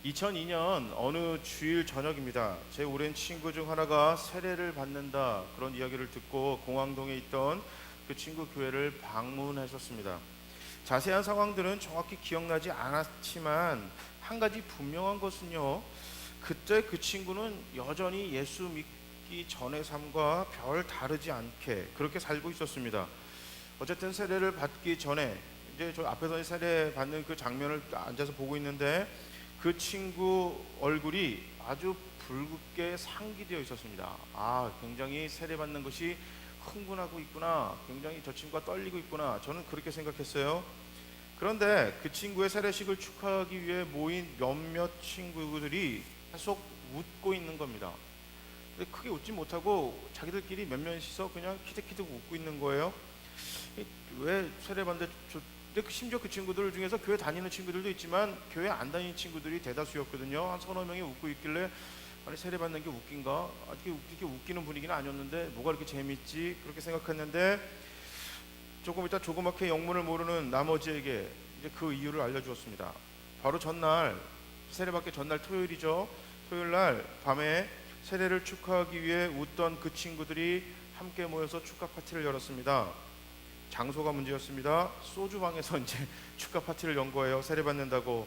2002년 어느 주일 저녁입니다. 제 오랜 친구 중 하나가 세례를 받는다 그런 이야기를 듣고 공항동에 있던 그 친구 교회를 방문했었습니다. 자세한 상황들은 정확히 기억나지 않았지만 한 가지 분명한 것은요, 그때 그 친구는 여전히 예수 믿기 전의 삶과 별 다르지 않게 그렇게 살고 있었습니다. 어쨌든 세례를 받기 전에 이제 저 앞에서 세례 받는 그 장면을 앉아서 보고 있는데 그 친구 얼굴이 아주 붉게 상기되어 있었습니다. 굉장히 세례 받는 것이 흥분하고 있구나, 굉장히 저 친구가 떨리고 있구나, 저는 그렇게 생각했어요. 그런데 그 친구의 세례식을 축하하기 위해 모인 몇몇 친구들이 계속 웃고 있는 겁니다. 근데 크게 웃지 못하고 자기들끼리 몇몇이서 그냥 키득키득 웃고 있는 거예요. 왜 세례 받는데 근데 심지어 그 친구들 중에서 교회 다니는 친구들도 있지만 교회 안 다니는 친구들이 대다수였거든요. 한 서너 명이 웃고 있길래 아니 세례 받는 게 웃긴가? 이렇게 웃기는 분위기는 아니었는데 뭐가 이렇게 재밌지? 그렇게 생각했는데 조금 있다 조그맣게 영문을 모르는 나머지에게 이제 그 이유를 알려주었습니다. 바로 전날, 세례 받기 전날 토요일이죠. 토요일 날 밤에 세례를 축하하기 위해 웃던 그 친구들이 함께 모여서 축하 파티를 열었습니다. 장소가 문제였습니다. 소주방에서 이제 축하 파티를 연 거예요. 세례 받는다고.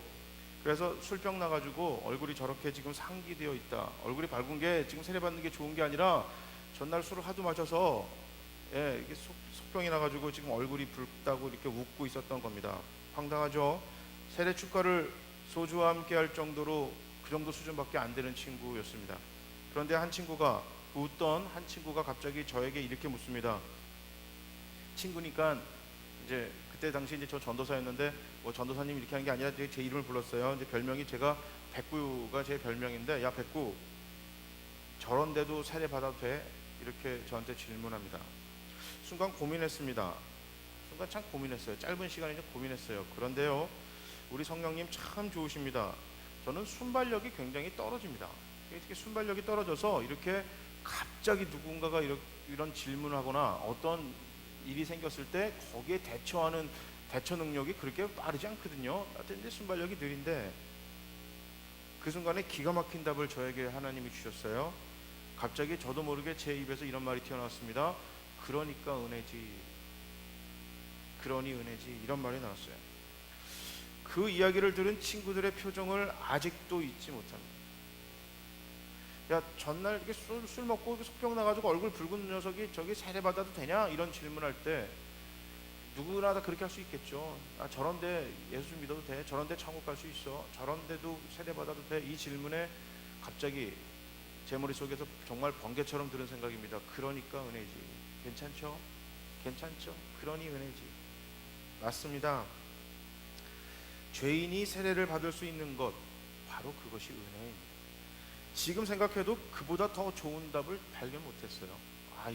그래서 술병 나가지고 얼굴이 저렇게 지금 상기되어 있다. 얼굴이 밝은 게 지금 세례 받는 게 좋은 게 아니라 전날 술을 하도 마셔서 이게 속병이 나가지고 지금 얼굴이 붉다고 이렇게 웃고 있었던 겁니다. 황당하죠. 세례 축하를 소주와 함께 할 정도로 그 정도 수준밖에 안 되는 친구였습니다. 그런데 웃던 한 친구가 갑자기 저에게 이렇게 묻습니다. 친구니까 이제 그때 당시 이제 저 전도사였는데 뭐 전도사님 이렇게 하는 게 아니라 제 이름을 불렀어요. 이제 별명이 제가 백구가 제 별명인데, 야 백구, 저런데도 세례 받아도 돼? 이렇게 저한테 질문합니다. 순간 고민했습니다. 순간 참 고민했어요. 짧은 시간이죠. 고민했어요. 그런데요, 우리 성령님 참 좋으십니다. 저는 순발력이 굉장히 떨어집니다. 이렇게 순발력이 떨어져서 이렇게 갑자기 누군가가 이런 질문을 하거나 어떤 일이 생겼을 때 거기에 대처하는 대처 능력이 그렇게 빠르지 않거든요. 근데 순발력이 느린데 그 순간에 기가 막힌 답을 저에게 하나님이 주셨어요. 갑자기 저도 모르게 제 입에서 이런 말이 튀어나왔습니다. 그러니까 은혜지, 그러니 은혜지, 이런 말이 나왔어요. 그 이야기를 들은 친구들의 표정을 아직도 잊지 못합니다. 야, 전날 이렇게 술 먹고 속병 나가지고 얼굴 붉은 녀석이 저기 세례 받아도 되냐? 이런 질문할 때 누구나 다 그렇게 할 수 있겠죠. 저런데 예수 믿어도 돼? 저런데 천국 갈 수 있어? 저런데도 세례 받아도 돼? 이 질문에 갑자기 제 머릿속에서 정말 번개처럼 들은 생각입니다. 그러니까 은혜지. 괜찮죠? 괜찮죠? 그러니 은혜지. 맞습니다. 죄인이 세례를 받을 수 있는 것, 바로 그것이 은혜입니다. 지금 생각해도 그보다 더 좋은 답을 발견 못했어요.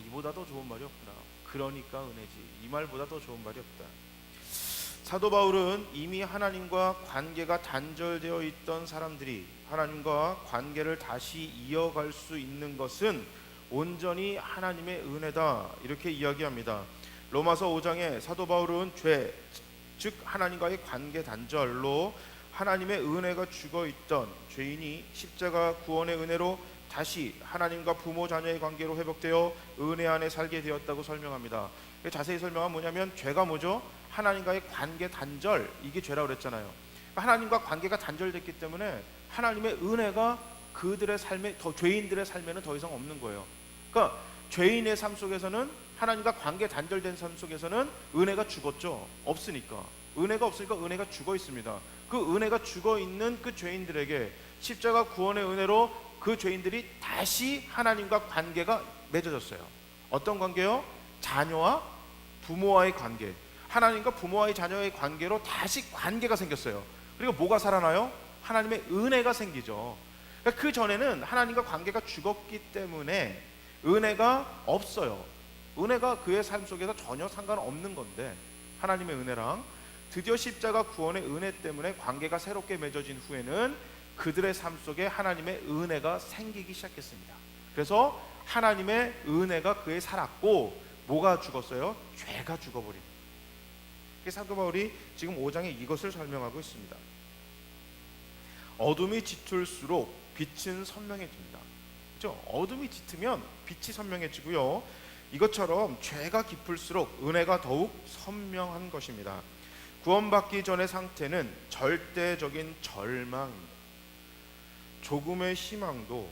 이보다 더 좋은 말이 없구나. 그러니까 은혜지. 이 말보다 더 좋은 말이 없다. 사도 바울은 이미 하나님과 관계가 단절되어 있던 사람들이 하나님과 관계를 다시 이어갈 수 있는 것은 온전히 하나님의 은혜다, 이렇게 이야기합니다. 로마서 5장에 사도 바울은 죄, 즉 하나님과의 관계 단절로 하나님의 은혜가 죽어있던 죄인이 십자가 구원의 은혜로 다시 하나님과 부모 자녀의 관계로 회복되어 은혜 안에 살게 되었다고 설명합니다. 자세히 설명하면 뭐냐면, 죄가 뭐죠? 하나님과의 관계 단절, 이게 죄라고 그랬잖아요. 하나님과 관계가 단절됐기 때문에 하나님의 은혜가 그들의 삶에, 죄인들의 삶에는 더 이상 없는 거예요. 그러니까 죄인의 삶 속에서는, 하나님과 관계 단절된 삶 속에서는 은혜가 죽었죠. 없으니까. 은혜가 없으니까 은혜가 죽어 있습니다. 그 은혜가 죽어 있는 그 죄인들에게 십자가 구원의 은혜로 그 죄인들이 다시 하나님과 관계가 맺어졌어요. 어떤 관계요? 자녀와 부모와의 관계. 하나님과 부모와의 자녀의 관계로 다시 관계가 생겼어요. 그리고 뭐가 살아나요? 하나님의 은혜가 생기죠. 그러니까 그 전에는 하나님과 관계가 죽었기 때문에 은혜가 없어요. 은혜가 그의 삶 속에서 전혀 상관없는 건데, 하나님의 은혜랑 드디어 십자가 구원의 은혜 때문에 관계가 새롭게 맺어진 후에는 그들의 삶 속에 하나님의 은혜가 생기기 시작했습니다. 그래서 하나님의 은혜가 그에 살았고, 뭐가 죽었어요? 죄가 죽어버린. 사도 바울이 지금 5장에 이것을 설명하고 있습니다. 어둠이 짙을수록 빛은 선명해집니다. 그렇죠? 어둠이 짙으면 빛이 선명해지고요. 이것처럼 죄가 깊을수록 은혜가 더욱 선명한 것입니다. 구원받기 전의 상태는 절대적인 절망입니다. 조금의 희망도,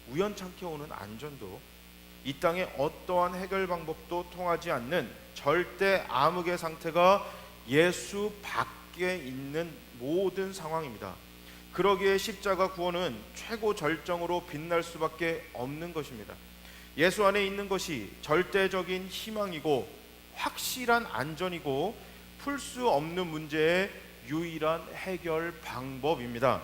우연찮게 오는 안전도, 이 땅의 어떠한 해결 방법도 통하지 않는 절대 암흑의 상태가 예수 밖에 있는 모든 상황입니다. 그러기에 십자가 구원은 최고 절정으로 빛날 수밖에 없는 것입니다. 예수 안에 있는 것이 절대적인 희망이고 확실한 안전이고 풀 수 없는 문제의 유일한 해결 방법입니다.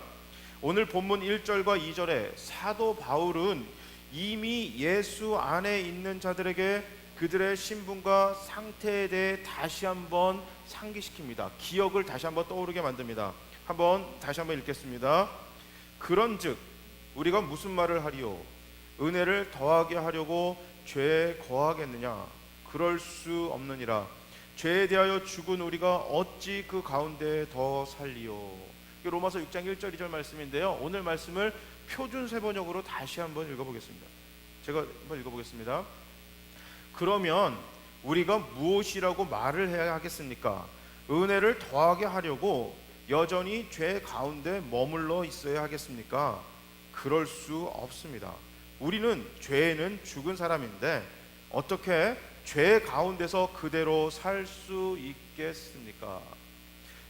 오늘 본문 1절과 2절에 사도 바울은 이미 예수 안에 있는 자들에게 그들의 신분과 상태에 대해 다시 한번 상기시킵니다. 기억을 다시 한번 떠오르게 만듭니다. 다시 한번 읽겠습니다. 그런즉 우리가 무슨 말을 하리요? 은혜를 더하게 하려고 죄에 거하겠느냐? 그럴 수 없느니라. 죄에 대하여 죽은 우리가 어찌 그 가운데 더 살리요? 로마서 6장 1절 2절 말씀인데요. 오늘 말씀을 표준 세번역으로 다시 한번 읽어보겠습니다. 제가 한번 읽어보겠습니다. 그러면 우리가 무엇이라고 말을 해야 하겠습니까? 은혜를 더하게 하려고 여전히 죄 가운데 머물러 있어야 하겠습니까? 그럴 수 없습니다. 우리는 죄에는 죽은 사람인데 어떻게 죄 가운데서 그대로 살 수 있겠습니까?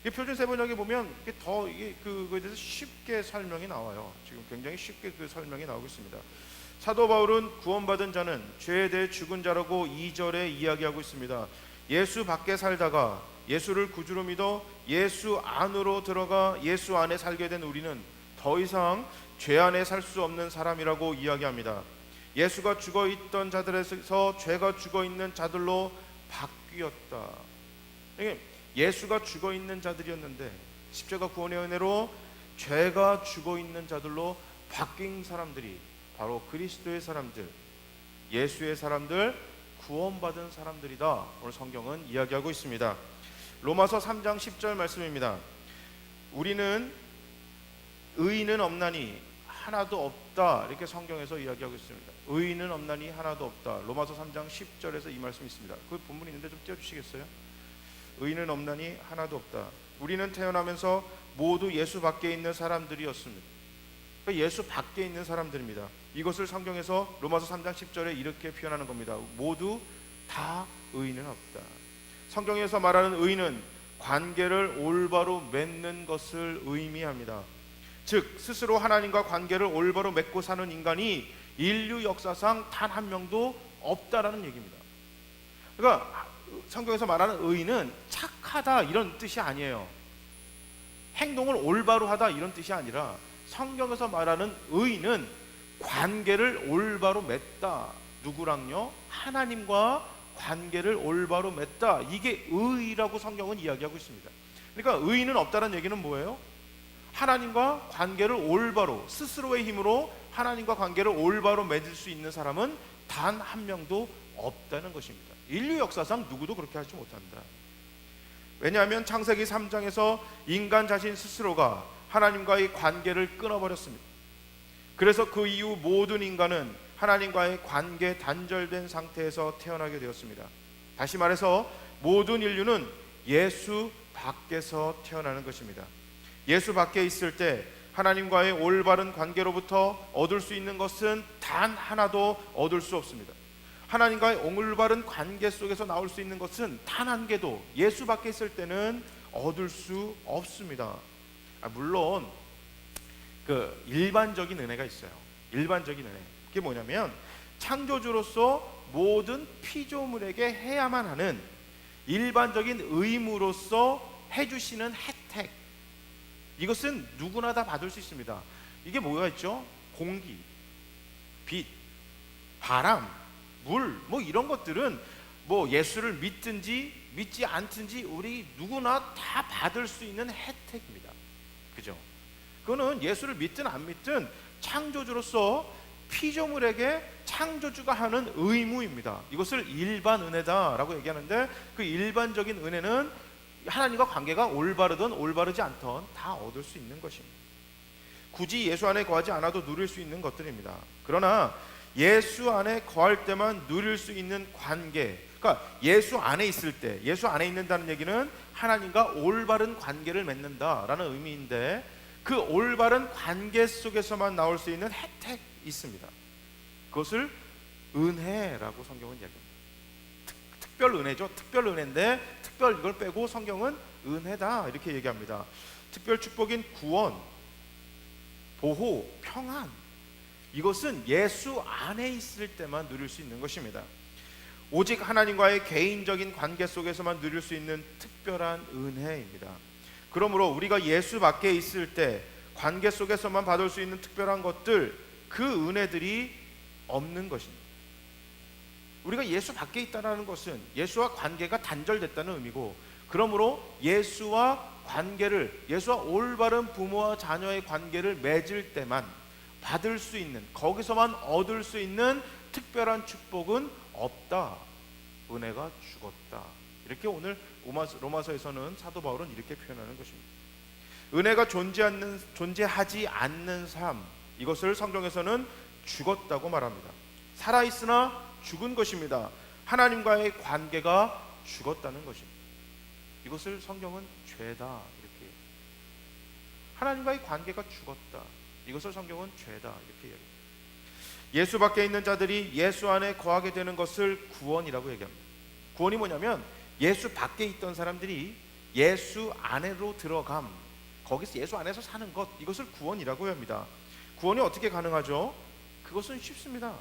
이 표준 세번역에 보면 그거에 대해서 쉽게 설명이 나와요. 지금 굉장히 쉽게 그 설명이 나오고 있습니다. 사도 바울은 구원받은 자는 죄에 대해 죽은 자라고 2절에 이야기하고 있습니다. 예수 밖에 살다가 예수를 구주로 믿어 예수 안으로 들어가 예수 안에 살게 된 우리는 더 이상 죄 안에 살 수 없는 사람이라고 이야기합니다. 예수가 죽어있던 자들에서 죄가 죽어있는 자들로 바뀌었다. 예수가 죽어있는 자들이었는데 십자가 구원의 은혜로 죄가 죽어있는 자들로 바뀐 사람들이 바로 그리스도의 사람들, 예수의 사람들, 구원받은 사람들이다. 오늘 성경은 이야기하고 있습니다. 로마서 3장 10절 말씀입니다. 우리는 의인은 없나니 하나도 없다. 이렇게 성경에서 이야기하고 있습니다. 의인은 없나니 하나도 없다. 로마서 3장 10절에서 이 말씀이 있습니다. 그 본문이 있는데 좀 띄워주시겠어요? 의인은 없나니 하나도 없다. 우리는 태어나면서 모두 예수 밖에 있는 사람들이었습니다. 그러니까 예수 밖에 있는 사람들입니다. 이것을 성경에서 로마서 3장 10절에 이렇게 표현하는 겁니다. 모두 다 의인은 없다. 성경에서 말하는 의인은 관계를 올바로 맺는 것을 의미합니다. 즉 스스로 하나님과 관계를 올바로 맺고 사는 인간이 인류 역사상 단 한 명도 없다라는 얘기입니다. 그러니까 성경에서 말하는 의인은 착하다 이런 뜻이 아니에요. 행동을 올바로 하다 이런 뜻이 아니라 성경에서 말하는 의인은 관계를 올바로 맺다. 누구랑요? 하나님과 관계를 올바로 맺다. 이게 의라고 성경은 이야기하고 있습니다. 그러니까 의인은 없다는 얘기는 뭐예요? 하나님과 관계를 올바로 스스로의 힘으로 하나님과 관계를 올바로 맺을 수 있는 사람은 단 한 명도 없다는 것입니다. 인류 역사상 누구도 그렇게 하지 못한다. 왜냐하면 창세기 3장에서 인간 자신 스스로가 하나님과의 관계를 끊어버렸습니다. 그래서 그 이후 모든 인간은 하나님과의 관계 단절된 상태에서 태어나게 되었습니다. 다시 말해서 모든 인류는 예수 밖에서 태어나는 것입니다. 예수 밖에 있을 때 하나님과의 올바른 관계로부터 얻을 수 있는 것은 단 하나도 얻을 수 없습니다. 하나님과의 올바른 관계 속에서 나올 수 있는 것은 단 한 개도 예수 밖에 있을 때는 얻을 수 없습니다. 물론 그 일반적인 은혜가 있어요. 일반적인 은혜. 그게 뭐냐면 창조주로서 모든 피조물에게 해야만 하는 일반적인 의무로서 해주시는 혜택. 이것은 누구나 다 받을 수 있습니다. 이게 뭐가 있죠? 공기, 빛, 바람, 물, 뭐 이런 것들은 뭐 예수를 믿든지 믿지 않든지 우리 누구나 다 받을 수 있는 혜택입니다. 그죠? 그거는 예수를 믿든 안 믿든 창조주로서 피조물에게 창조주가 하는 의무입니다. 이것을 일반 은혜다라고 얘기하는데 그 일반적인 은혜는 하나님과 관계가 올바르든 올바르지 않던 다 얻을 수 있는 것입니다. 굳이 예수 안에 거하지 않아도 누릴 수 있는 것들입니다. 그러나 예수 안에 거할 때만 누릴 수 있는 관계, 그러니까 예수 안에 있을 때, 예수 안에 있는다는 얘기는 하나님과 올바른 관계를 맺는다라는 의미인데, 그 올바른 관계 속에서만 나올 수 있는 혜택이 있습니다. 그것을 은혜라고 성경은 이야기합니다. 특별 은혜죠. 특별 은혜인데 특별 이걸 빼고 성경은 은혜다 이렇게 얘기합니다. 특별 축복인 구원, 보호, 평안, 이것은 예수 안에 있을 때만 누릴 수 있는 것입니다. 오직 하나님과의 개인적인 관계 속에서만 누릴 수 있는 특별한 은혜입니다. 그러므로 우리가 예수 밖에 있을 때 관계 속에서만 받을 수 있는 특별한 것들, 그 은혜들이 없는 것입니다. 우리가 예수 밖에 있다는 것은 예수와 관계가 단절됐다는 의미고, 그러므로 예수와 관계를, 예수와 올바른 부모와 자녀의 관계를 맺을 때만 받을 수 있는, 거기서만 얻을 수 있는 특별한 축복은 없다. 은혜가 죽었다. 이렇게 오늘 로마서에서는 사도 바울은 이렇게 표현하는 것입니다. 은혜가 존재하지 않는 삶, 이것을 성경에서는 죽었다고 말합니다. 살아있으나 죽은 것입니다. 하나님과의 관계가 죽었다는 것입니다. 이것을 성경은 죄다 이렇게, 하나님과의 관계가 죽었다, 이것을 성경은 죄다 이렇게 얘기합니다. 예수 밖에 있는 자들이 예수 안에 거하게 되는 것을 구원이라고 얘기합니다. 구원이 뭐냐면 예수 밖에 있던 사람들이 예수 안으로 들어감, 거기서 예수 안에서 사는 것, 이것을 구원이라고 합니다. 구원이 어떻게 가능하죠? 그것은 쉽습니다.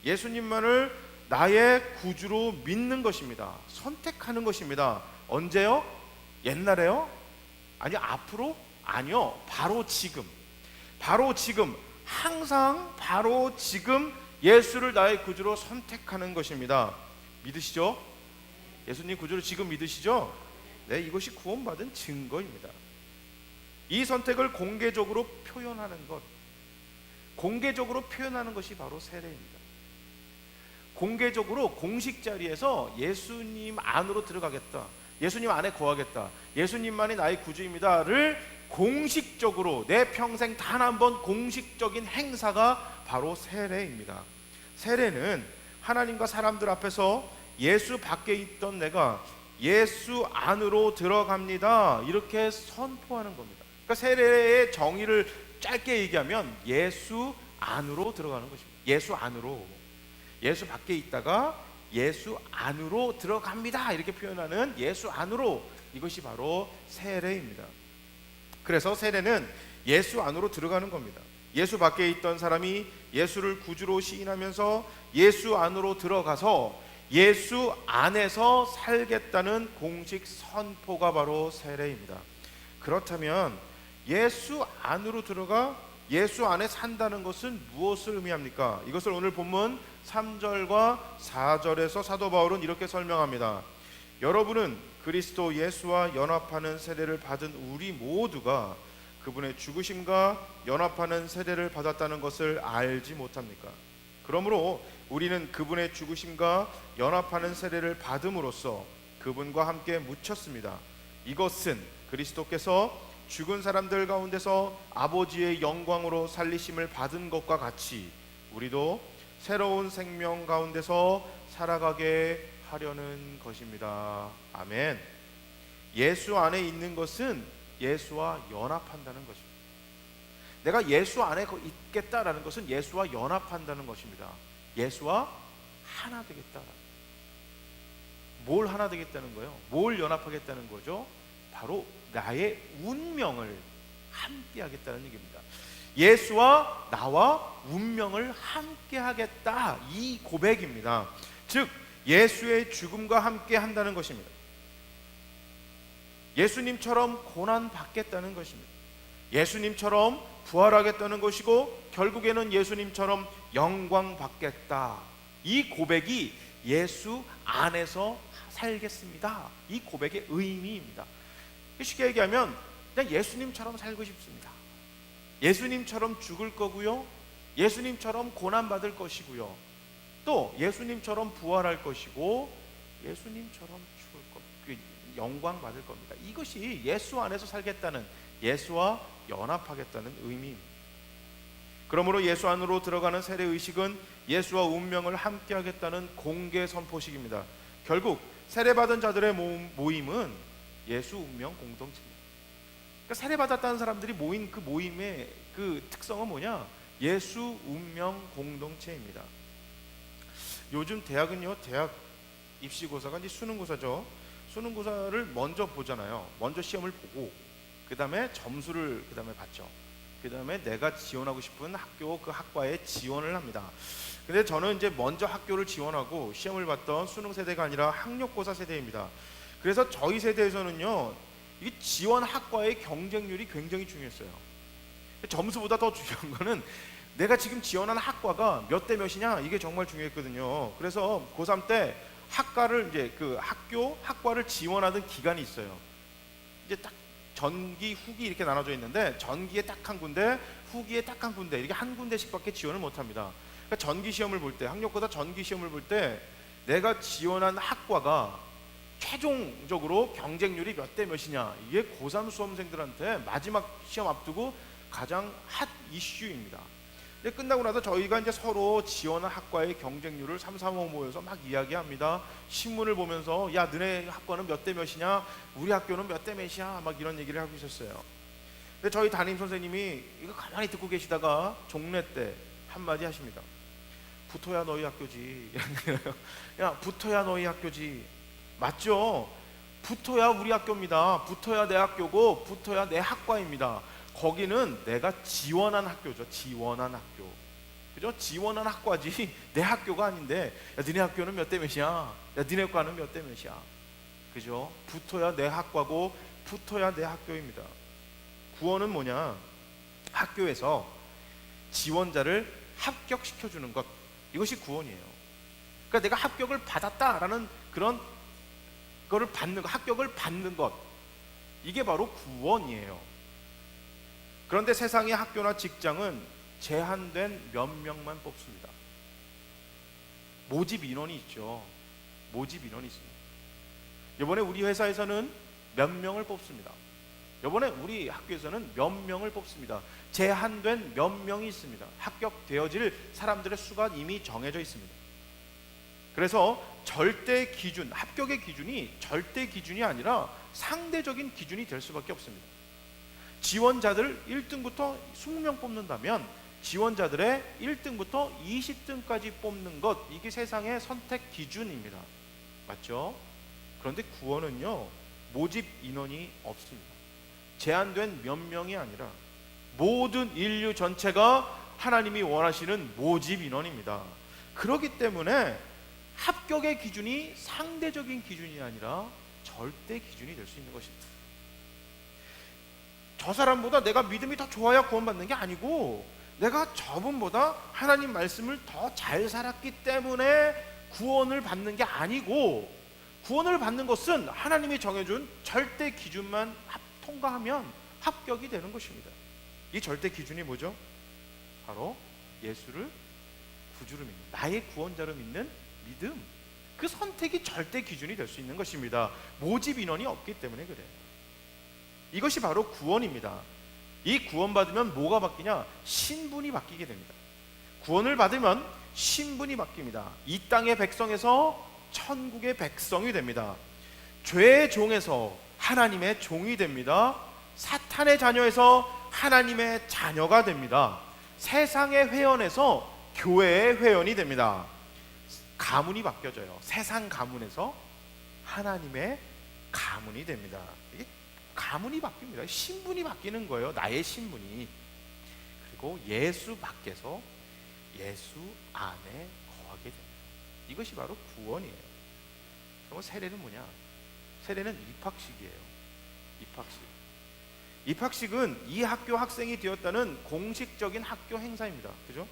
예수님만을 나의 구주로 믿는 것입니다. 선택하는 것입니다. 언제요? 옛날에요? 아니요. 앞으로? 아니요. 바로 지금. 바로 지금. 항상 바로 지금 예수를 나의 구주로 선택하는 것입니다. 믿으시죠? 예수님 구주로 지금 믿으시죠? 네, 이것이 구원받은 증거입니다. 이 선택을 공개적으로 표현하는 것, 공개적으로 표현하는 것이 바로 세례입니다. 공개적으로 공식 자리에서 예수님 안으로 들어가겠다, 예수님 안에 거하겠다, 예수님만이 나의 구주입니다를 공식적으로, 내 평생 단 한 번 공식적인 행사가 바로 세례입니다. 세례는 하나님과 사람들 앞에서 예수 밖에 있던 내가 예수 안으로 들어갑니다, 이렇게 선포하는 겁니다. 그러니까 세례의 정의를 짧게 얘기하면 예수 안으로 들어가는 것입니다. 예수 안으로, 예수 밖에 있다가 예수 안으로 들어갑니다, 이렇게 표현하는 예수 안으로, 이것이 바로 세례입니다. 그래서 세례는 예수 안으로 들어가는 겁니다. 예수 밖에 있던 사람이 예수를 구주로 시인하면서 예수 안으로 들어가서 예수 안에서 살겠다는 공식 선포가 바로 세례입니다. 그렇다면 예수 안으로 들어가 예수 안에 산다는 것은 무엇을 의미합니까? 이것을 오늘 본문 3절과 4절에서 사도 바울은 이렇게 설명합니다. 여러분은 그리스도 예수와 연합하는 세례를 받은 우리 모두가 그분의 죽으심과 연합하는 세례를 받았다는 것을 알지 못합니까? 그러므로 우리는 그분의 죽으심과 연합하는 세례를 받음으로써 그분과 함께 묻혔습니다. 이것은 그리스도께서 죽은 사람들 가운데서 아버지의 영광으로 살리심을 받은 것과 같이 우리도 새로운 생명 가운데서 살아가게 하려는 것입니다. 아멘. 예수 안에 있는 것은 예수와 연합한다는 것입니다. 내가 예수 안에 있겠다라는 것은 예수와 연합한다는 것입니다. 예수와 하나 되겠다. 뭘 하나 되겠다는 거예요? 뭘 연합하겠다는 거죠? 바로 나의 운명을 함께 하겠다는 얘기입니다. 예수와 나와 운명을 함께 하겠다, 이 고백입니다. 즉 예수의 죽음과 함께 한다는 것입니다. 예수님처럼 고난 받겠다는 것입니다. 예수님처럼 부활하겠다는 것이고 결국에는 예수님처럼 영광 받겠다, 이 고백이 예수 안에서 살겠습니다, 이 고백의 의미입니다. 쉽게 얘기하면 그냥 예수님처럼 살고 싶습니다. 예수님처럼 죽을 거고요, 예수님처럼 고난 받을 것이고요, 또 예수님처럼 부활할 것이고 예수님처럼 죽을 것, 영광 받을 겁니다. 이것이 예수 안에서 살겠다는, 예수와 연합하겠다는 의미입니다. 그러므로 예수 안으로 들어가는 세례 의식은 예수와 운명을 함께 하겠다는 공개 선포식입니다. 결국 세례받은 자들의 모임은 예수 운명 공동체입니다. 그러니까 세례받았다는 사람들이 모인 그 모임의 그 특성은 뭐냐? 예수 운명 공동체입니다. 요즘 대학은요, 대학 입시고사가 이제 수능고사죠. 수능고사를 먼저 보잖아요. 먼저 시험을 보고 그 다음에 점수를 그 다음에 받죠. 그 다음에 내가 지원하고 싶은 학교, 그 학과에 지원을 합니다. 근데 저는 이제 먼저 학교를 지원하고 시험을 봤던 수능 세대가 아니라 학력고사 세대입니다. 그래서 저희 세대에서는요, 이 지원 학과의 경쟁률이 굉장히 중요했어요. 점수보다 더 중요한 거는 내가 지금 지원한 학과가 몇 대 몇이냐, 이게 정말 중요했거든요. 그래서 고3 때 학과를 이제 그 학과를 지원하던 기간이 있어요. 이제 딱 전기, 후기 이렇게 나눠져 있는데 전기에 딱 한 군데, 후기에 딱 한 군데, 이렇게 한 군데씩밖에 지원을 못합니다. 그러니까 전기 시험을 볼 때, 학력고사 전기 시험을 볼 때 내가 지원한 학과가 최종적으로 경쟁률이 몇 대 몇이냐, 이게 고3 수험생들한테 마지막 시험 앞두고 가장 핫 이슈입니다. 근데 끝나고 나서 저희가 이제 서로 지원한 학과의 경쟁률을 3, 4, 5 모여서 막 이야기합니다. 신문을 보면서 야, 너네 학과는 몇 대 몇이냐, 우리 학교는 몇 대 몇이야, 막 이런 얘기를 하고 있었어요. 근데 저희 담임 선생님이 이거 가만히 듣고 계시다가 종례 때 한마디 하십니다. 붙어야 너희 학교지. 야, 붙어야 너희 학교지. 맞죠? 붙어야 우리 학교입니다. 붙어야 내 학교고 붙어야 내 학과입니다. 거기는 내가 지원한 학교죠. 지원한 학교. 그죠? 지원한 학과지 내 학교가 아닌데, 야, 니네 학교는 몇 대 몇이야? 야, 니네 과는 몇 대 몇이야? 그죠? 붙어야 내 학과고 붙어야 내 학교입니다. 구원은 뭐냐? 학교에서 지원자를 합격시켜주는 것, 이것이 구원이에요. 그러니까 내가 합격을 받았다라는 그런 거를 받는 것, 합격을 받는 것, 이게 바로 구원이에요. 그런데 세상의 학교나 직장은 제한된 몇 명만 뽑습니다. 모집 인원이 있죠. 모집 인원이 있습니다. 이번에 우리 회사에서는 몇 명을 뽑습니다. 이번에 우리 학교에서는 몇 명을 뽑습니다. 제한된 몇 명이 있습니다. 합격되어질 사람들의 수가 이미 정해져 있습니다. 그래서 절대 기준, 합격의 기준이 절대 기준이 아니라 상대적인 기준이 될 수밖에 없습니다. 지원자들 1등부터 20명 뽑는다면 지원자들의 1등부터 20등까지 뽑는 것, 이게 세상의 선택 기준입니다. 맞죠? 그런데 구원은요, 모집 인원이 없습니다. 제한된 몇 명이 아니라 모든 인류 전체가 하나님이 원하시는 모집 인원입니다. 그렇기 때문에 합격의 기준이 상대적인 기준이 아니라 절대 기준이 될 수 있는 것입니다. 저 사람보다 내가 믿음이 더 좋아야 구원받는 게 아니고, 내가 저분보다 하나님 말씀을 더 잘 살았기 때문에 구원을 받는 게 아니고, 구원을 받는 것은 하나님이 정해준 절대 기준만 통과하면 합격이 되는 것입니다. 이 절대 기준이 뭐죠? 바로 예수를 구주로 믿는, 나의 구원자로 믿는 믿음, 그 선택이 절대 기준이 될 수 있는 것입니다. 모집 인원이 없기 때문에 그래요. 이것이 바로 구원입니다. 이 구원받으면 뭐가 바뀌냐? 신분이 바뀌게 됩니다. 구원을 받으면 신분이 바뀝니다. 이 땅의 백성에서 천국의 백성이 됩니다. 죄의 종에서 하나님의 종이 됩니다. 사탄의 자녀에서 하나님의 자녀가 됩니다. 세상의 회원에서 교회의 회원이 됩니다. 가문이 바뀌어져요. 세상 가문에서 하나님의 가문이 됩니다. 이게 가문이 바뀝니다. 신분이 바뀌는 거예요. 나의 신분이. 그리고 예수 밖에서 예수 안에 거하게 됩니다. 이것이 바로 구원이에요. 그럼 세례는 뭐냐? 세례는 입학식이에요. 입학식. 입학식은 이 학교 학생이 되었다는 공식적인 학교 행사입니다. 그죠?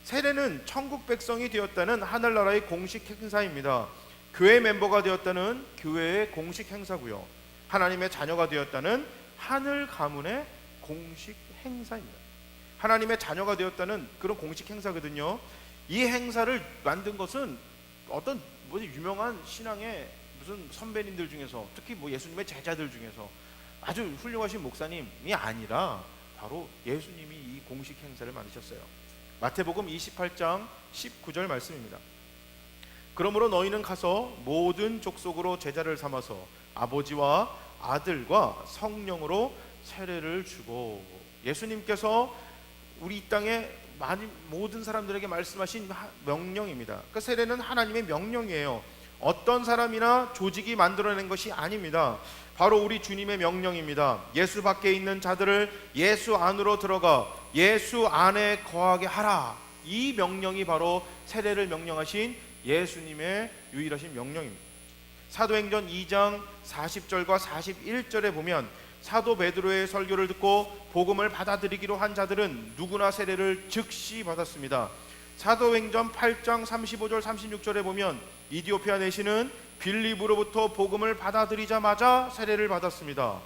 세례는 천국 백성이 되었다는 하늘나라의 공식 행사입니다. 교회 멤버가 되었다는 교회의 공식 행사고요. 하나님의 자녀가 되었다는 하늘 가문의 공식 행사입니다. 하나님의 자녀가 되었다는 그런 공식 행사거든요. 이 행사를 만든 것은 어떤 유명한 신앙의 무슨 선배님들 중에서, 특히 뭐 예수님의 제자들 중에서 아주 훌륭하신 목사님이 아니라 바로 예수님이 이 공식 행사를 만드셨어요. 마태복음 28장 19절 말씀입니다. 그러므로 너희는 가서 모든 족속으로 제자를 삼아서 아버지와 아들과 성령으로 세례를 주고, 예수님께서 우리 이 땅에 모든 사람들에게 말씀하신 명령입니다. 그 세례는 하나님의 명령이에요. 어떤 사람이나 조직이 만들어낸 것이 아닙니다. 바로 우리 주님의 명령입니다. 예수 밖에 있는 자들을 예수 안으로 들어가 예수 안에 거하게 하라. 이 명령이 바로 세례를 명령하신 예수님의 유일하신 명령입니다. 사도행전 2장 40절과 41절에 보면 사도 베드로의 설교를 듣고 복음을 받아들이기로 한 자들은 누구나 세례를 즉시 받았습니다. 사도행전 8장 35절 36절에 보면 이디오피아 내시는 빌립으로부터 복음을 받아들이자마자 세례를 받았습니다.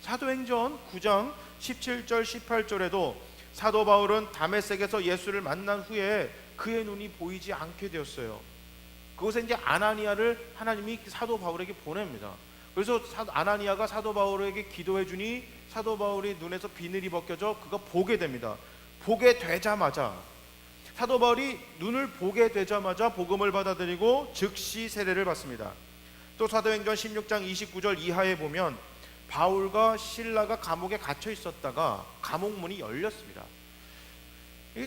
사도행전 9장 17절 18절에도 사도 바울은 다메섹에서 예수를 만난 후에 그의 눈이 보이지 않게 되었어요. 그곳에 이제 아나니아를 하나님이 사도 바울에게 보냅니다. 그래서 아나니아가 사도 바울에게 기도해 주니 사도 바울이 눈에서 비늘이 벗겨져 그가 보게 됩니다. 보게 되자마자, 사도 바울이 눈을 보게 되자마자 복음을 받아들이고 즉시 세례를 받습니다. 또 사도행전 16장 29절 이하에 보면 바울과 실라가 감옥에 gat혀 있었다가 감옥 문이 열렸습니다. 이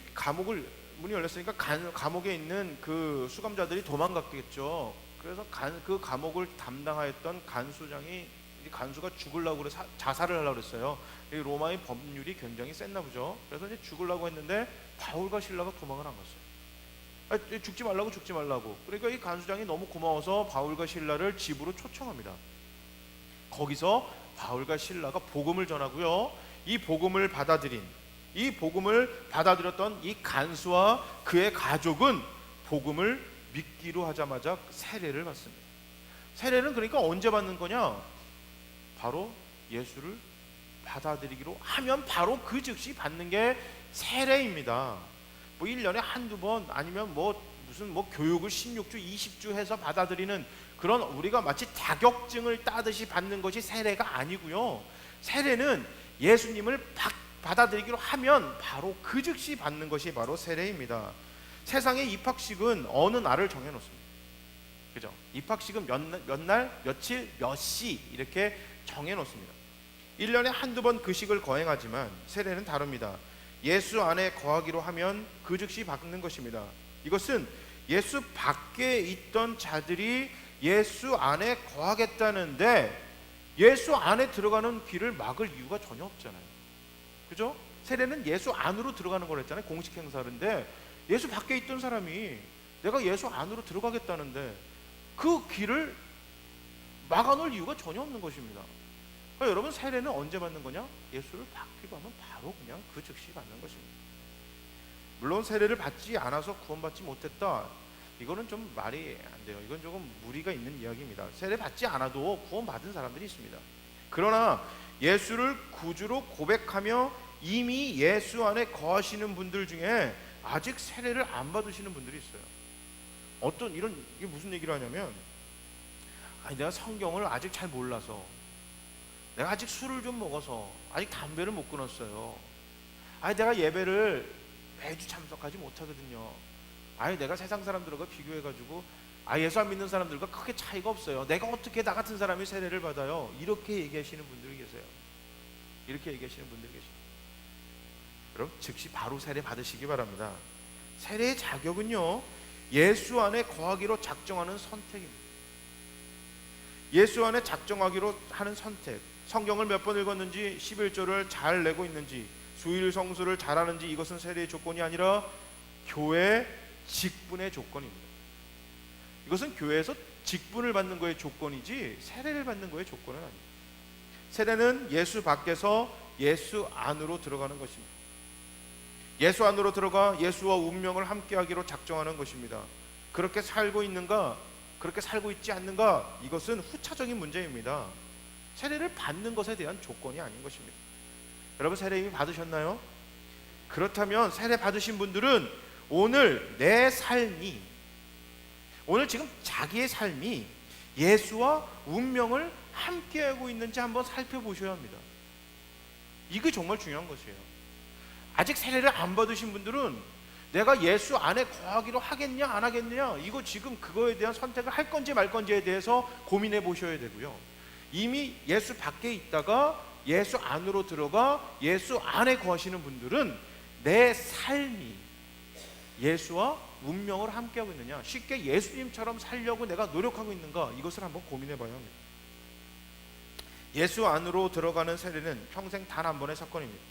문이 열렸으니까 감옥에 있는 그 수감자들이 도망갔겠죠. 그래서 그 감옥을 담당하였던 간수장이, 간수가 죽으려고 자살을 하려고 그랬어요. 로마의 법률이 굉장히 셌나 보죠. 그래서 이제 죽으려고 했는데 바울과 실라가 도망을 안 갔어요. 죽지 말라고. 그러니까 이 간수장이 너무 고마워서 바울과 실라를 집으로 초청합니다. 거기서 바울과 실라가 복음을 전하고요. 이 복음을 받아들였던 이 간수와 그의 가족은 복음을 믿기로 하자마자 세례를 받습니다. 세례는 그러니까 언제 받는 거냐? 바로 예수를 받아들이기로 하면 바로 그 즉시 받는 게 세례입니다. 뭐 1년에 한두 번 아니면 무슨 교육을 16주 20주 해서 받아들이는 그런, 우리가 마치 자격증을 따듯이 받는 것이 세례가 아니고요. 세례는 예수님을 받아들이기로 하면 바로 그 즉시 받는 것이 바로 세례입니다. 세상의 입학식은 어느 날을 정해놓습니다. 그죠? 입학식은 몇 날, 며칠, 몇 시 이렇게 정해놓습니다. 1년에 한두 번 그 식을 거행하지만 세례는 다릅니다. 예수 안에 거하기로 하면 그 즉시 받는 것입니다. 이것은 예수 밖에 있던 자들이 예수 안에 거하겠다는데 예수 안에 들어가는 길을 막을 이유가 전혀 없잖아요. 그죠? 세례는 예수 안으로 들어가는 걸 했잖아요. 공식 행사인데 예수 밖에 있던 사람이 내가 예수 안으로 들어가겠다는데 그 길을 막아놓을 이유가 전혀 없는 것입니다. 그러니까 여러분, 세례는 언제 받는 거냐? 예수를 받기로 하면 바로 그냥 그 즉시 받는 것입니다. 물론 세례를 받지 않아서 구원받지 못했다, 이거는 좀 말이 안 돼요. 이건 조금 무리가 있는 이야기입니다. 세례 받지 않아도 구원받은 사람들이 있습니다. 그러나 예수를 구주로 고백하며 이미 예수 안에 거하시는 분들 중에 아직 세례를 안 받으시는 분들이 있어요. 이게 무슨 얘기를 하냐면, 내가 성경을 아직 잘 몰라서, 내가 아직 술을 좀 먹어서, 아직 담배를 못 끊었어요. 내가 예배를 매주 참석하지 못하거든요. 내가 세상 사람들과 비교해가지고 예수 안 믿는 사람들과 크게 차이가 없어요. 내가 어떻게 나 같은 사람이 세례를 받아요? 이렇게 얘기하시는 분들이 계세요. 여러분, 즉시 바로 세례 받으시기 바랍니다. 세례의 자격은요, 예수 안에 거하기로 작정하는 선택입니다. 예수 안에 작정하기로 하는 선택. 성경을 몇 번 읽었는지, 11조를 잘 내고 있는지, 주일 성수를 잘하는지, 이것은 세례의 조건이 아니라 교회 직분의 조건입니다. 이것은 교회에서 직분을 받는 거의 조건이지 세례를 받는 거의 조건은 아닙니다. 세례는 예수 밖에서 예수 안으로 들어가는 것입니다. 예수 안으로 들어가 예수와 운명을 함께하기로 작정하는 것입니다. 그렇게 살고 있는가, 그렇게 살고 있지 않는가, 이것은 후차적인 문제입니다. 세례를 받는 것에 대한 조건이 아닌 것입니다. 여러분, 세례 이미 받으셨나요? 그렇다면 세례 받으신 분들은 오늘 지금 자기의 삶이 예수와 운명을 함께하고 있는지 한번 살펴보셔야 합니다. 이게 정말 중요한 것이에요. 아직 세례를 안 받으신 분들은 내가 예수 안에 거하기로 하겠냐 안 하겠냐, 이거 지금 그거에 대한 선택을 할 건지 말 건지에 대해서 고민해 보셔야 되고요. 이미 예수 밖에 있다가 예수 안으로 들어가 예수 안에 거하시는 분들은 내 삶이 예수와 운명을 함께하고 있느냐, 쉽게 예수님처럼 살려고 내가 노력하고 있는가, 이것을 한번 고민해 봐야 합니다. 예수 안으로 들어가는 세례는 평생 단 한 번의 사건입니다.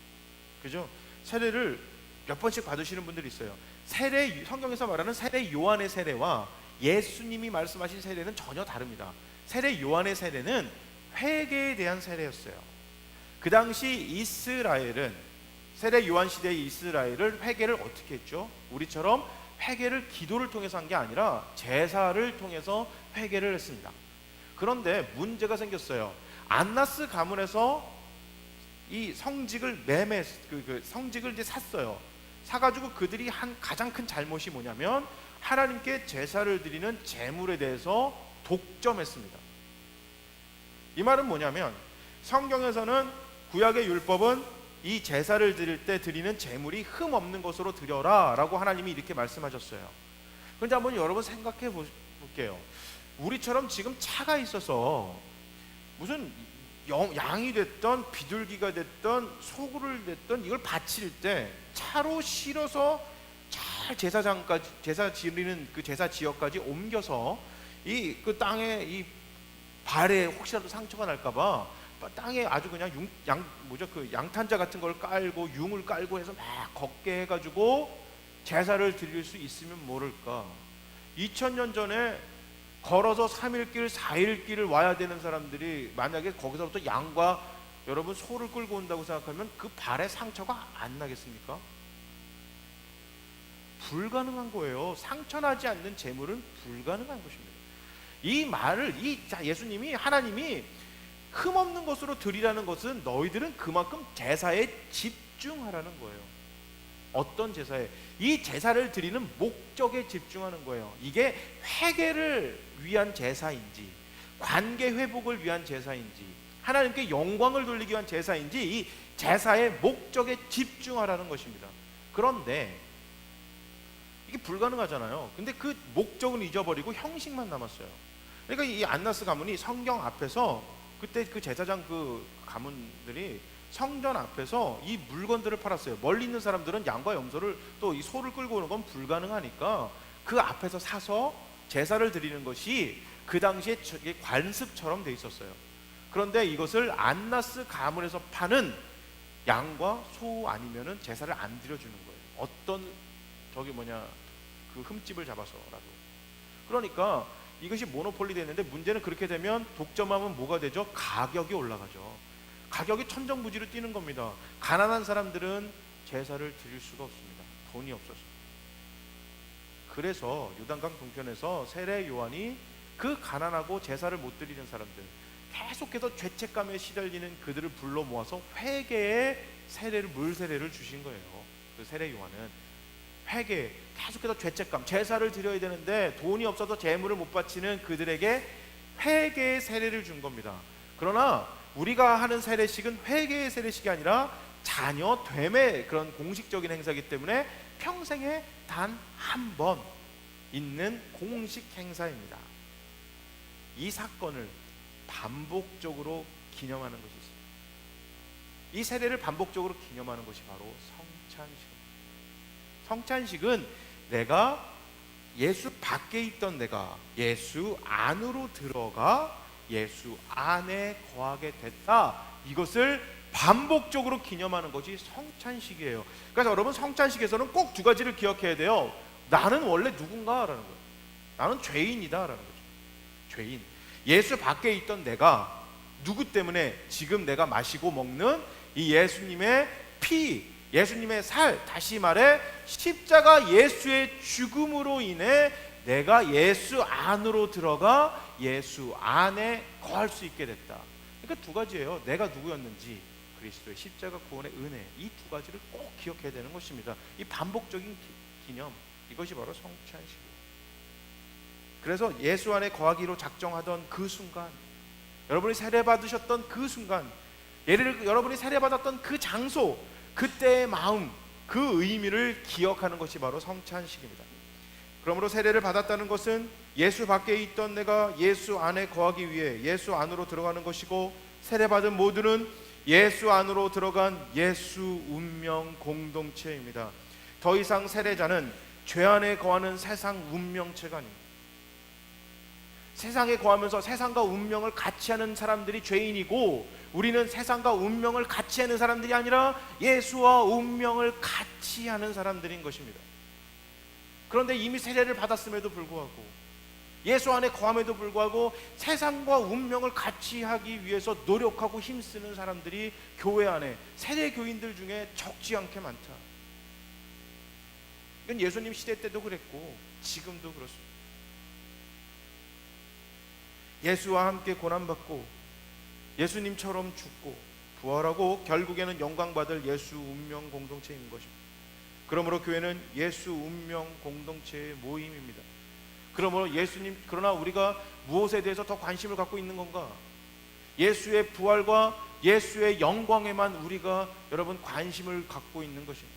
그죠? 세례를 몇 번씩 받으시는 분들이 있어요. 세례, 성경에서 말하는 세례 요한의 세례와 예수님이 말씀하신 세례는 전혀 다릅니다. 세례 요한의 세례는 회개에 대한 세례였어요. 그 당시 이스라엘은, 세례 요한 시대의 이스라엘을 회개를 어떻게 했죠? 우리처럼 회개를 기도를 통해서 한 게 아니라 제사를 통해서 회개를 했습니다. 그런데 문제가 생겼어요. 안나스 가문에서 이 성직을 성직을 이제 샀어요. 사가지고 그들이 한 가장 큰 잘못이 뭐냐면 하나님께 제사를 드리는 제물에 대해서 독점했습니다. 이 말은 뭐냐면 성경에서는, 구약의 율법은 이 제사를 드릴 때 드리는 제물이 흠 없는 것으로 드려라 라고 하나님이 이렇게 말씀하셨어요. 그런데 한번 여러분 생각해 볼게요. 우리처럼 지금 차가 있어서 무슨 양이 됐던 비둘기가 됐던 소굴을 됐던 이걸 바칠 때 차로 실어서 잘 제사장까지, 제사 지르는 그 제사 지역까지 옮겨서 이 그 땅에 이 발에 혹시라도 상처가 날까봐 땅에 아주 그냥 양탄자 같은 걸 깔고 융을 깔고 해서 막 걷게 해가지고 제사를 드릴 수 있으면 모를까. 2000년 전에 걸어서 3일 길 4일 길을 와야 되는 사람들이 만약에 거기서부터 양과 여러분 소를 끌고 온다고 생각하면 그 발에 상처가 안 나겠습니까? 불가능한 거예요. 상처 나지 않는 제물은 불가능한 것입니다. 이 말을 예수님이, 하나님이 흠없는 것으로 드리라는 것은 너희들은 그만큼 제사에 집중하라는 거예요. 어떤 제사에? 이 제사를 드리는 목적에 집중하는 거예요. 이게 회개를 위한 제사인지, 관계 회복을 위한 제사인지, 하나님께 영광을 돌리기 위한 제사인지, 이 제사의 목적에 집중하라는 것입니다. 그런데 이게 불가능하잖아요. 근데 그 목적은 잊어버리고 형식만 남았어요. 그러니까 이 안나스 가문이 성경 앞에서, 그때 그 제사장 그 가문들이 성전 앞에서 이 물건들을 팔았어요. 멀리 있는 사람들은 양과 염소를, 또 이 소를 끌고 오는 건 불가능하니까 그 앞에서 사서 제사를 드리는 것이 그 당시에 관습처럼 돼 있었어요. 그런데 이것을 안나스 가문에서 파는 양과 소 아니면은 제사를 안 드려주는 거예요. 어떤 그 흠집을 잡아서라도. 그러니까 이것이 모노폴리 됐는데, 문제는 그렇게 되면 독점하면 뭐가 되죠? 가격이 올라가죠. 가격이 천정부지로 뛰는 겁니다. 가난한 사람들은 제사를 드릴 수가 없습니다. 돈이 없어서. 그래서 요단강 동편에서 세례 요한이 그 가난하고 제사를 못 드리는 사람들, 계속해서 죄책감에 시달리는 그들을 불러 모아서 회개의 세례를, 물 세례를 주신 거예요. 그 세례 요한은 회개, 계속해서 죄책감, 제사를 드려야 되는데 돈이 없어서 제물을 못 바치는 그들에게 회개의 세례를 준 겁니다. 그러나 우리가 하는 세례식은 회개의 세례식이 아니라 자녀 됨의 그런 공식적인 행사이기 때문에 평생에 단 한 번 있는 공식 행사입니다. 이 사건을 반복적으로 기념하는 것이 있습니다. 이 세례를 반복적으로 기념하는 것이 바로 성찬식입니다. 성찬식은 내가 예수 밖에 있던 내가 예수 안으로 들어가 예수 안에 거하게 됐다, 이것을 반복적으로 기념하는 것이 성찬식이에요. 그래서 여러분, 성찬식에서는 꼭 두 가지를 기억해야 돼요. 나는 원래 누군가라는 거예요. 나는 죄인이다라는 거죠. 죄인. 예수 밖에 있던 내가 누구 때문에 지금 내가 마시고 먹는 이 예수님의 피, 예수님의 살, 다시 말해 십자가 예수의 죽음으로 인해 내가 예수 안으로 들어가 예수 안에 거할 수 있게 됐다. 그러니까 두 가지예요. 내가 누구였는지, 그리스도의 십자가 구원의 은혜, 이 두 가지를 꼭 기억해야 되는 것입니다. 이 반복적인 기념, 이것이 바로 성찬식이에요. 그래서 예수 안에 거하기로 작정하던 그 순간, 여러분이 세례 받으셨던 그 순간, 여러분이 세례 받았던 그 장소, 그때의 마음, 그 의미를 기억하는 것이 바로 성찬식입니다. 그러므로 세례를 받았다는 것은 예수 밖에 있던 내가 예수 안에 거하기 위해 예수 안으로 들어가는 것이고, 세례받은 모두는 예수 안으로 들어간 예수 운명 공동체입니다. 더 이상 세례자는 죄 안에 거하는 세상 운명체가 아닙니다. 세상에 거하면서 세상과 운명을 같이 하는 사람들이 죄인이고, 우리는 세상과 운명을 같이 하는 사람들이 아니라 예수와 운명을 같이 하는 사람들인 것입니다. 그런데 이미 세례를 받았음에도 불구하고, 예수 안에 거함에도 불구하고 세상과 운명을 같이 하기 위해서 노력하고 힘쓰는 사람들이 교회 안에, 세례 교인들 중에 적지 않게 많다. 이건 예수님 시대 때도 그랬고 지금도 그렇습니다. 예수와 함께 고난받고 예수님처럼 죽고 부활하고 결국에는 영광받을 예수 운명 공동체인 것입니다. 그러므로 교회는 예수 운명 공동체의 모임입니다. 그러나 우리가 무엇에 대해서 더 관심을 갖고 있는 건가? 예수의 부활과 예수의 영광에만 우리가 여러분 관심을 갖고 있는 것입니다.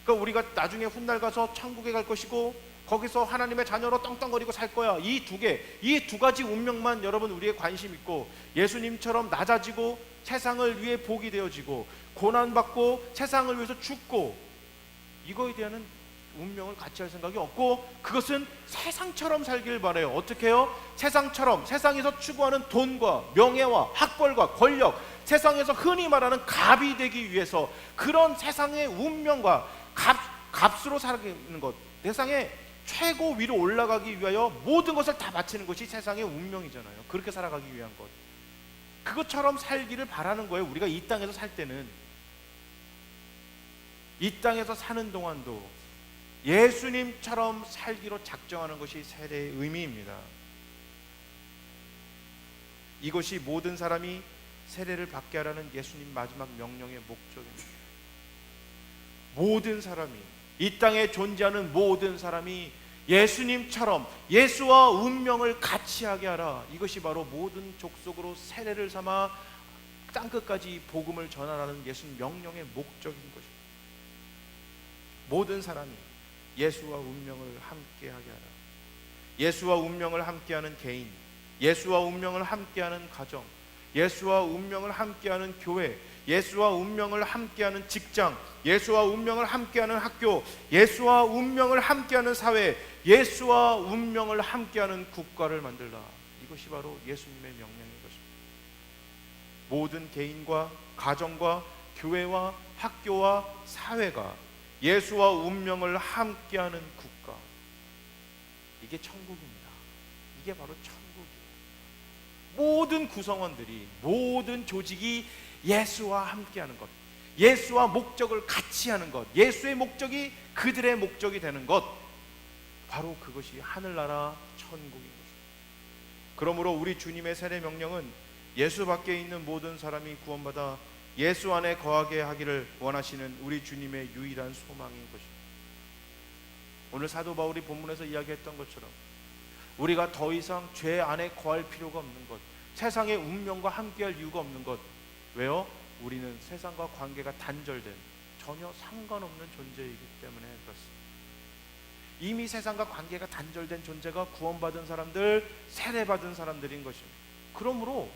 그러니까 우리가 나중에 훗날 가서 천국에 갈 것이고 거기서 하나님의 자녀로 떵떵거리고 살 거야. 이 두 가지 운명만 여러분 우리의 관심 있고, 예수님처럼 낮아지고 세상을 위해 복이 되어지고 고난받고 세상을 위해서 죽고, 이거에 대한 운명을 같이 할 생각이 없고, 그것은 세상처럼 살길 바래요. 어떻게 해요? 세상처럼, 세상에서 추구하는 돈과 명예와 학벌과 권력, 세상에서 흔히 말하는 갑이 되기 위해서 그런 세상의 운명과 값으로 살아가는 것, 세상에 최고 위로 올라가기 위하여 모든 것을 다 바치는 것이 세상의 운명이잖아요. 그렇게 살아가기 위한 것, 그것처럼 살기를 바라는 거예요. 우리가 이 땅에서 살 때는, 이 땅에서 사는 동안도 예수님처럼 살기로 작정하는 것이 세례의 의미입니다. 이것이 모든 사람이 세례를 받게 하라는 예수님 마지막 명령의 목적입니다. 모든 사람이, 이 땅에 존재하는 모든 사람이 예수님처럼 예수와 운명을 같이 하게 하라. 이것이 바로 모든 족속으로 세례를 삼아 땅끝까지 복음을 전하라는 예수님 명령의 목적인 것입니다. 모든 사람이 예수와 운명을 함께하게 하라. 예수와 운명을 함께하는 개인, 예수와 운명을 함께하는 가정, 예수와 운명을 함께하는 교회, 예수와 운명을 함께하는 직장, 예수와 운명을 함께하는 학교, 예수와 운명을 함께하는 사회, 예수와 운명을 함께하는 국가를 만들라. 이것이 바로 예수님의 명령인 것입니다. 모든 개인과 가정과 교회와 학교와 사회가 예수와 운명을 함께하는 국가, 이게 천국입니다. 이게 바로 천국이에요. 모든 구성원들이, 모든 조직이 예수와 함께하는 것, 예수와 목적을 같이 하는 것, 예수의 목적이 그들의 목적이 되는 것, 바로 그것이 하늘나라 천국인 것입니다. 그러므로 우리 주님의 세례 명령은 예수 밖에 있는 모든 사람이 구원받아 예수 안에 거하게 하기를 원하시는 우리 주님의 유일한 소망인 것입니다. 오늘 사도 바울이 본문에서 이야기했던 것처럼 우리가 더 이상 죄 안에 거할 필요가 없는 것, 세상의 운명과 함께할 이유가 없는 것. 왜요? 우리는 세상과 관계가 단절된, 전혀 상관없는 존재이기 때문에 그렇습니다. 이미 세상과 관계가 단절된 존재가 구원받은 사람들, 세례받은 사람들인 것입니다. 그러므로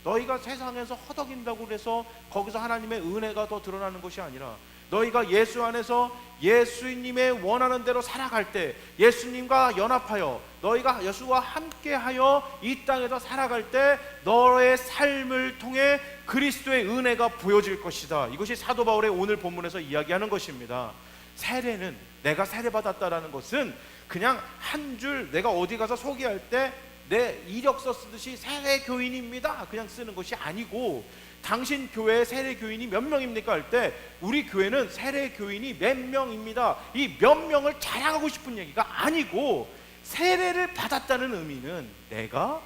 너희가 세상에서 허덕인다고 해서 거기서 하나님의 은혜가 더 드러나는 것이 아니라, 너희가 예수 안에서 예수님의 원하는 대로 살아갈 때, 예수님과 연합하여 너희가 예수와 함께하여 이 땅에서 살아갈 때 너의 삶을 통해 그리스도의 은혜가 보여질 것이다. 이것이 사도 바울의 오늘 본문에서 이야기하는 것입니다. 세례는, 내가 세례받았다라는 것은 그냥 한 줄 내가 어디 가서 소개할 때 내 이력서 쓰듯이 세례 교인입니다 그냥 쓰는 것이 아니고, 당신 교회에 세례 교인이 몇 명입니까 할 때 우리 교회는 세례 교인이 몇 명입니다, 이 몇 명을 자랑하고 싶은 얘기가 아니고, 세례를 받았다는 의미는 내가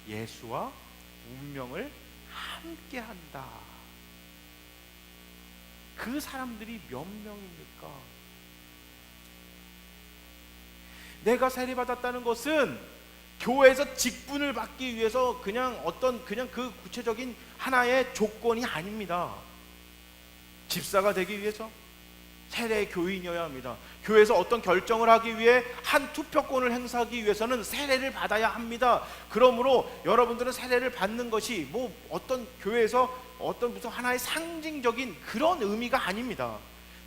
예수와 운명을 함께 한다. 그 사람들이 몇 명입니까? 내가 세례받았다는 것은 교회에서 직분을 받기 위해서 그냥 그 구체적인 하나의 조건이 아닙니다. 집사가 되기 위해서 세례 교인이어야 합니다. 교회에서 어떤 결정을 하기 위해 한 투표권을 행사하기 위해서는 세례를 받아야 합니다. 그러므로 여러분들은 세례를 받는 것이 어떤 교회에서 어떤 무슨 하나의 상징적인 그런 의미가 아닙니다.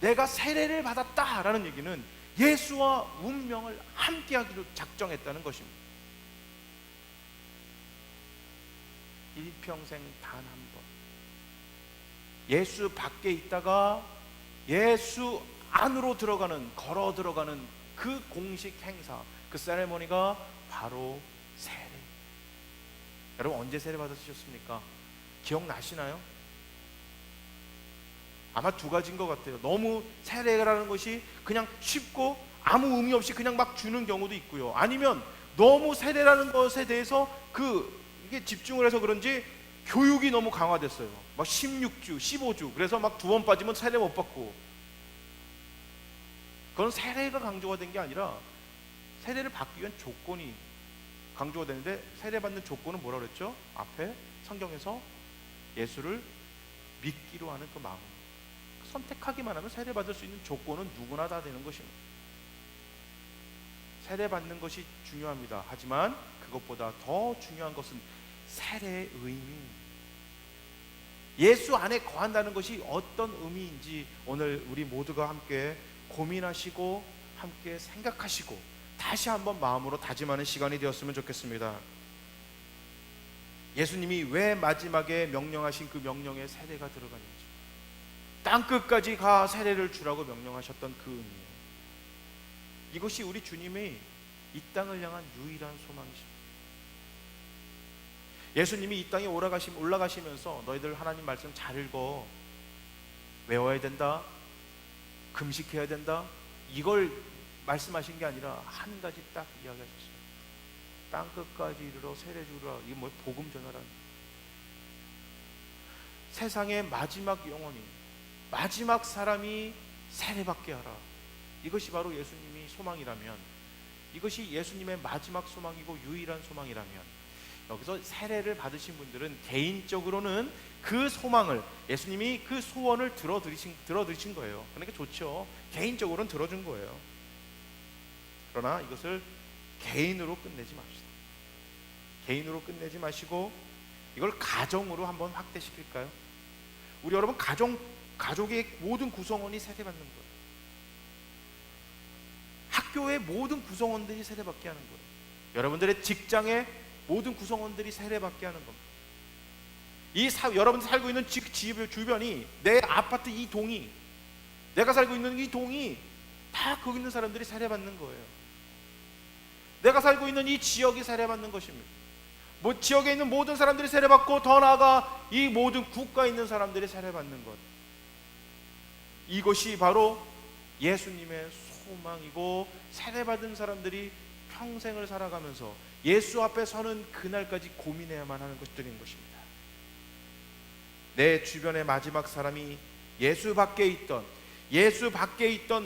내가 세례를 받았다라는 얘기는 예수와 운명을 함께하기로 작정했다는 것입니다. 일평생 단 한 번 예수 밖에 있다가 예수 안으로 걸어 들어가는 그 공식 행사, 그 세레모니가 바로 세례. 여러분 언제 세례 받으셨습니까? 기억나시나요? 아마 두 가지인 것 같아요. 너무 세례라는 것이 그냥 쉽고 아무 의미 없이 그냥 막 주는 경우도 있고요. 아니면 너무 세례라는 것에 대해서 이게 집중을 해서 그런지 교육이 너무 강화됐어요. 막 16주, 15주. 그래서 막 2번 빠지면 세례 못 받고. 그건 세례가 강조가 된 게 아니라 세례를 받기 위한 조건이 강조가 되는데, 세례 받는 조건은 뭐라 그랬죠? 앞에 성경에서 예수를 믿기로 하는 그 마음. 선택하기만 하면 세례 받을 수 있는 조건은 누구나 다 되는 것입니다. 세례 받는 것이 중요합니다. 하지만 그것보다 더 중요한 것은 세례의 의미, 예수 안에 거한다는 것이 어떤 의미인지 오늘 우리 모두가 함께 고민하시고 함께 생각하시고 다시 한번 마음으로 다짐하는 시간이 되었으면 좋겠습니다. 예수님이 왜 마지막에 명령하신 그 명령에 세례가 들어가는지, 땅끝까지 가 세례를 주라고 명령하셨던 그 의미, 이것이 우리 주님의 이 땅을 향한 유일한 소망이십니다. 예수님이 이 땅에 올라가시면서 너희들 하나님 말씀 잘 읽어, 외워야 된다, 금식해야 된다, 이걸 말씀하신 게 아니라 한 가지 딱 이야기하셨어요. 땅끝까지 이르러 세례 주라. 이게 복음 전하라는, 세상의 마지막 영혼이, 마지막 사람이 세례받게 하라. 이것이 바로 예수님이 소망이라면, 이것이 예수님의 마지막 소망이고 유일한 소망이라면, 여기서 세례를 받으신 분들은 개인적으로는 그 소망을, 예수님이 그 소원을 들어드리신 거예요. 그러니까 좋죠. 개인적으로는 들어준 거예요. 그러나 이것을 개인으로 끝내지 맙시다. 개인으로 끝내지 마시고 이걸 가정으로 한번 확대시킬까요? 우리 여러분 가족의 모든 구성원이 세례받는 거예요. 학교의 모든 구성원들이 세례받게 하는 거예요. 여러분들의 직장의 모든 구성원들이 세례받게 하는 겁니다. 여러분들 살고 있는 집 주변이, 내 아파트 이 동이, 내가 살고 있는 이 동이 다 거기 있는 사람들이 세례받는 거예요. 내가 살고 있는 이 지역이 세례받는 것입니다. 지역에 있는 모든 사람들이 세례받고, 더 나아가 이 모든 국가에 있는 사람들이 세례받는 것, 이것이 바로 예수님의 소망이고, 세례받은 사람들이 평생을 살아가면서 예수 앞에 서는 그날까지 고민해야만 하는 것들인 것입니다. 내 주변의 마지막 사람이 예수 밖에 있던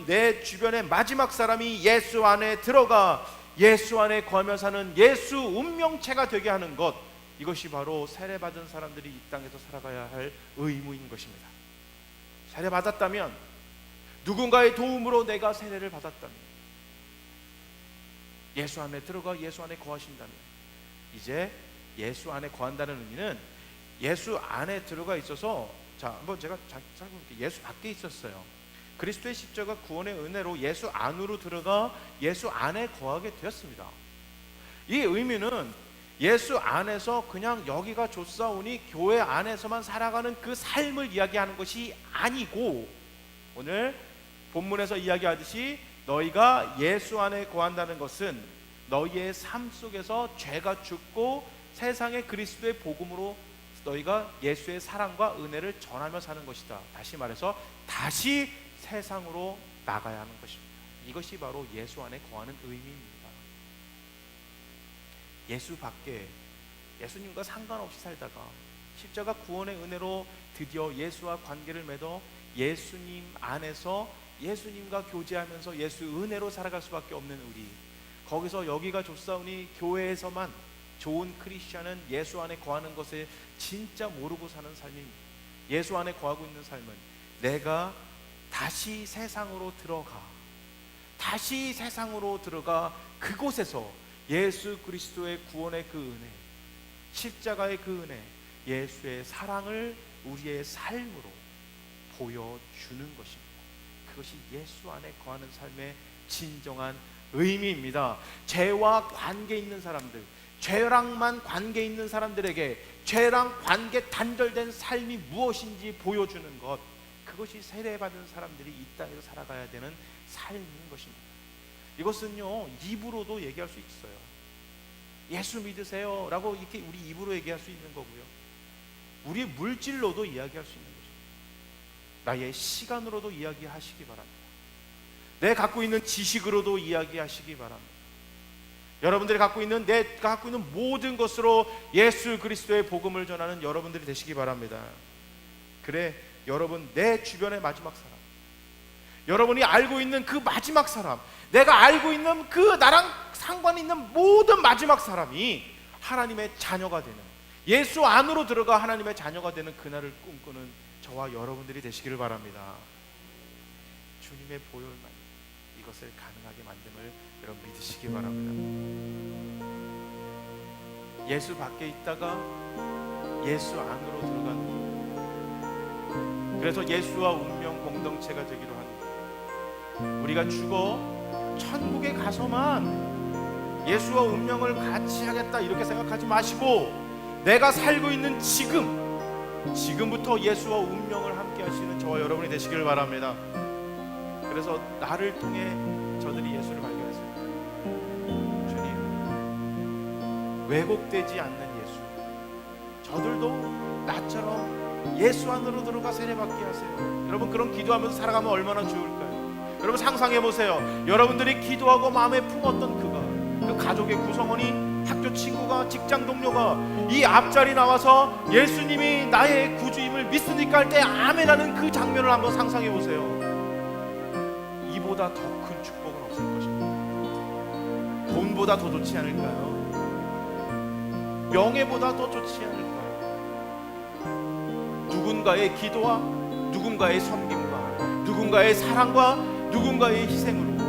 내 주변의 마지막 사람이 예수 안에 들어가 예수 안에 거하며 사는 예수 운명체가 되게 하는 것, 이것이 바로 세례받은 사람들이 이 땅에서 살아가야 할 의무인 것입니다. 세례받았다면, 누군가의 도움으로 내가 세례를 받았다면, 예수 안에 들어가 예수 안에 거하신다면, 이제 예수 안에 거한다는 의미는 예수 안에 들어가 있어서, 한번 제가 설명드릴게요. 예수 밖에 있었어요. 그리스도의 십자가 구원의 은혜로 예수 안으로 들어가 예수 안에 거하게 되었습니다. 이 의미는 예수 안에서 그냥 여기가 좋사오니 교회 안에서만 살아가는 그 삶을 이야기하는 것이 아니고, 오늘 본문에서 이야기하듯이 너희가 예수 안에 거한다는 것은 너희의 삶 속에서 죄가 죽고 세상의 그리스도의 복음으로 너희가 예수의 사랑과 은혜를 전하며 사는 것이다. 다시 말해서 다시 세상으로 나가야 하는 것입니다. 이것이 바로 예수 안에 거하는 의미입니다. 예수 밖에, 예수님과 상관없이 살다가 십자가 구원의 은혜로 드디어 예수와 관계를 맺어 예수님 안에서 예수님과 교제하면서 예수 은혜로 살아갈 수밖에 없는 우리, 거기서 여기가 좋사오니 교회에서만 좋은 크리스찬은 예수 안에 거하는 것에 진짜 모르고 사는 삶입니다. 예수 안에 거하고 있는 삶은 내가 다시 세상으로 들어가 그곳에서 예수 그리스도의 구원의 그 은혜, 십자가의 그 은혜, 예수의 사랑을 우리의 삶으로 보여주는 것입니다. 그것이 예수 안에 거하는 삶의 진정한 의미입니다. 죄와 관계 있는 사람들, 죄랑만 관계 있는 사람들에게 죄랑 관계 단절된 삶이 무엇인지 보여주는 것, 그것이 세례받은 사람들이 이 땅에서 살아가야 되는 삶인 것입니다. 이것은요, 입으로도 얘기할 수 있어요. 예수 믿으세요 라고 이렇게 우리 입으로 얘기할 수 있는 거고요, 우리 물질로도 이야기할 수 있는 것입니다. 나의 시간으로도 이야기하시기 바랍니다. 내가 갖고 있는 지식으로도 이야기하시기 바랍니다. 여러분들이 갖고 있는, 내가 갖고 있는 모든 것으로 예수 그리스도의 복음을 전하는 여러분들이 되시기 바랍니다. 그래, 여러분, 내 주변의 마지막 사람, 여러분이 알고 있는 그 마지막 사람, 내가 알고 있는 그 나랑 상관 있는 모든 마지막 사람이 하나님의 자녀가 되는, 예수 안으로 들어가 하나님의 자녀가 되는 그날을 꿈꾸는 저와 여러분들이 되시기를 바랍니다. 주님의 보혈만 이것을 가능하게 만듦을 여러분 믿으시기 바랍니다. 예수 밖에 있다가 예수 안으로 들어가는 것, 그래서 예수와 운명 공동체가 되기로 합니다. 우리가 죽어 천국에 가서만 예수와 운명을 같이 하겠다 이렇게 생각하지 마시고, 내가 살고 있는 지금부터 예수와 운명을 함께 하시는 저와 여러분이 되시길 바랍니다. 그래서 나를 통해 저들이 예수를 발견했습니다. 주님, 왜곡되지 않는 예수, 저들도 나처럼 예수 안으로 들어가 세례받게 하세요. 여러분, 그런 기도하면서 살아가면 얼마나 좋을까요? 여러분 상상해보세요. 여러분들이 기도하고 마음에 품었던 그 가족의 구성원이, 학교 친구가, 직장 동료가 이 앞자리 나와서 예수님이 나의 구주임을 믿습니까 할 때 아멘하는 그 장면을 한번 상상해보세요. 이보다 더 큰 축복은 없을 것입니다. 돈보다 더 좋지 않을까요? 명예보다 더 좋지 않을까요? 누군가의 기도와 누군가의 섬김과 누군가의 사랑과 누군가의 희생으로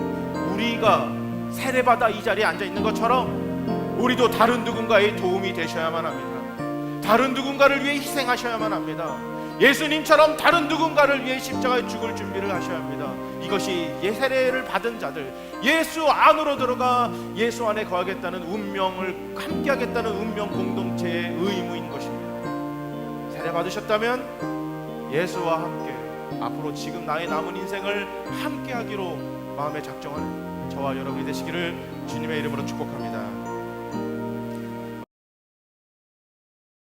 우리가 세례받아 이 자리에 앉아있는 것처럼 우리도 다른 누군가의 도움이 되셔야만 합니다. 다른 누군가를 위해 희생하셔야만 합니다. 예수님처럼 다른 누군가를 위해 십자가에 죽을 준비를 하셔야 합니다. 이것이 세례를 받은 자들, 예수 안으로 들어가 예수 안에 거하겠다는 운명을 함께하겠다는 운명 공동체의 의무인 것입니다. 세례 받으셨다면 예수와 함께 앞으로 지금 나의 남은 인생을 함께하기로 마음에 작정한 저와 여러분이 되시기를 주님의 이름으로 축복합니다.